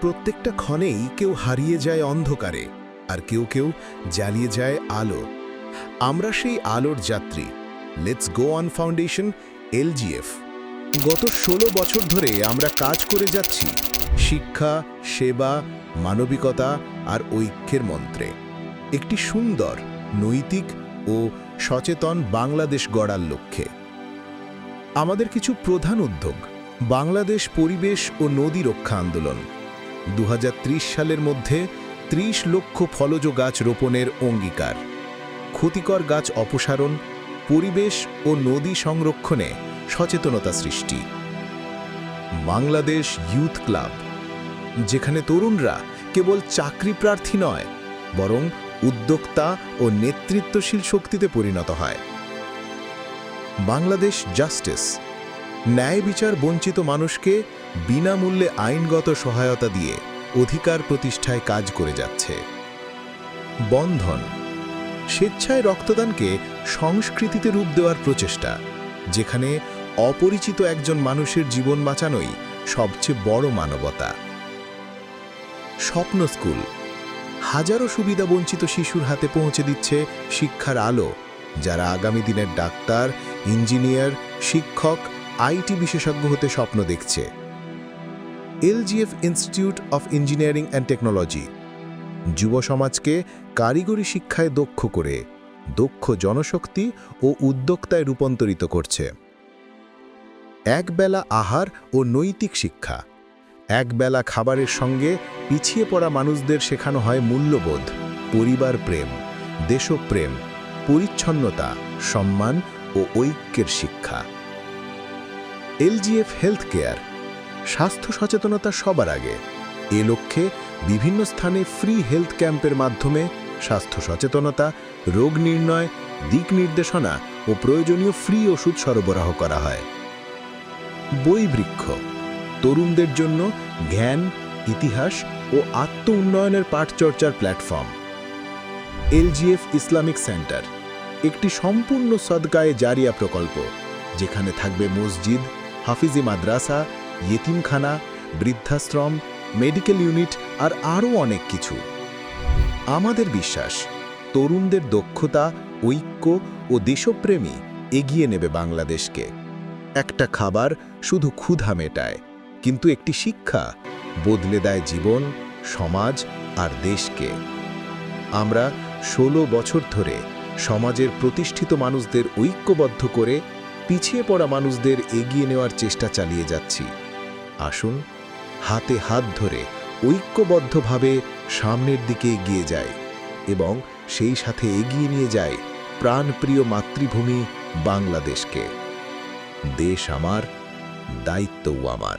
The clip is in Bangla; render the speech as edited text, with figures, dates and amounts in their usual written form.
প্রত্যেকটা ক্ষণেই কেউ হারিয়ে যায় অন্ধকারে, আর কেউ কেউ জ্বালিয়ে যায় আলো। আমরা সেই আলোর যাত্রী। Let's go on foundation, LGF. গত 16 বছর ধরে আমরা কাজ করে যাচ্ছি শিক্ষা, সেবা, মানবিকতা আর ঐক্যের মন্ত্রে, একটি সুন্দর, নৈতিক ও সচেতন বাংলাদেশ গড়ার লক্ষ্যে। আমাদের কিছু প্রধান উদ্যোগ: বাংলাদেশ পরিবেশ ও নদী রক্ষা আন্দোলন। 2030 সালের মধ্যে 30 লক্ষ ফলজ গাছ রোপণের অঙ্গীকার। ক্ষতিকর গাছ অপসারণ, পরিবেশ ও নদী সংরক্ষণে সচেতনতা সৃষ্টি। বাংলাদেশ ইউথ ক্লাব, যেখানে তরুণরা কেবল চাকরি প্রার্থী নয়, বরং উদ্যোক্তা ও নেতৃত্বশীল শক্তিতে পরিণত হয়। বাংলাদেশ জাস্টিস, ন্যায় বিচার বঞ্চিত মানুষকে বিনামূল্যে আইনগত সহায়তা দিয়ে অধিকার প্রতিষ্ঠায় কাজ করে যাচ্ছে। বন্ধন, স্বেচ্ছায় রক্তদানকে সংস্কৃতিতে রূপ দেওয়ার প্রচেষ্টা, যেখানে অপরিচিত একজন মানুষের জীবন বাঁচানোই সবচেয়ে বড় মানবতা। স্বপ্ন স্কুল, হাজারো সুবিধাবঞ্চিত শিশুর হাতে পৌঁছে দিচ্ছে শিক্ষার আলো, যারা আগামী দিনের ডাক্তার, ইঞ্জিনিয়ার, শিক্ষক, আইটি বিশেষজ্ঞ হতে স্বপ্ন দেখছে। LGF institute of engineering and technology, যুব সমাজকে কারিগরি শিক্ষায় দক্ষ করে দক্ষ জনশক্তি ও উদ্যোক্তায় রূপান্তরিত করছে। একবেলা আহার ও নৈতিক শিক্ষা, একবেলা খাবারের সঙ্গে পিছিয়ে পড়া মানুষদের শেখানো হয় মূল্যবোধ, পরিবার প্রেম, দেশপ্রেম, পরিচ্ছন্নতা, সম্মান ও ঐক্যের শিক্ষা। এলজিএফ হেলথ কেয়ার, স্বাস্থ্য সচেতনতা সবার আগে। এ লক্ষ্যে বিভিন্ন স্থানে ফ্রি হেলথ ক্যাম্পের মাধ্যমে স্বাস্থ্য সচেতনতা, রোগ নির্ণয়, দিক নির্দেশনা ও প্রয়োজনীয় ফ্রি ওষুধ সরবরাহ করা হয়। বইবৃক্ষ, তরুণদের জন্য জ্ঞান, ইতিহাস ও আত্ম উন্নয়নের পাঠচর্চার প্ল্যাটফর্ম। এলজিএফ ইসলামিক সেন্টার, একটি সম্পূর্ণ সদকায়ে জারিয়া প্রকল্প, যেখানে থাকবে মসজিদ, হাফিজি মাদ্রাসা, ইয়েতিমখানা, বৃদ্ধাশ্রম, মেডিকেল ইউনিট আর আরও অনেক কিছু। আমাদের বিশ্বাস, তরুণদের দক্ষতা, ঐক্য ও দেশপ্রেমী এগিয়ে নেবে বাংলাদেশকে। একটা খাবার শুধু ক্ষুধা মেটায়, কিন্তু একটি শিক্ষা বদলে দেয় জীবন, সমাজ আর দেশকে। আমরা 16 বছর ধরে সমাজের প্রতিষ্ঠিত মানুষদের ঐক্যবদ্ধ করে পিছিয়ে পড়া মানুষদের এগিয়ে নেওয়ার চেষ্টা চালিয়ে যাচ্ছি। আসুন হাতে হাত ধরে ঐক্যবদ্ধভাবে সামনের দিকে এগিয়ে যাই এবং সেই সাথে এগিয়ে নিয়ে যায় প্রাণপ্রিয় মাতৃভূমি বাংলাদেশকে। দেশ আমার, দায়িত্বও আমার।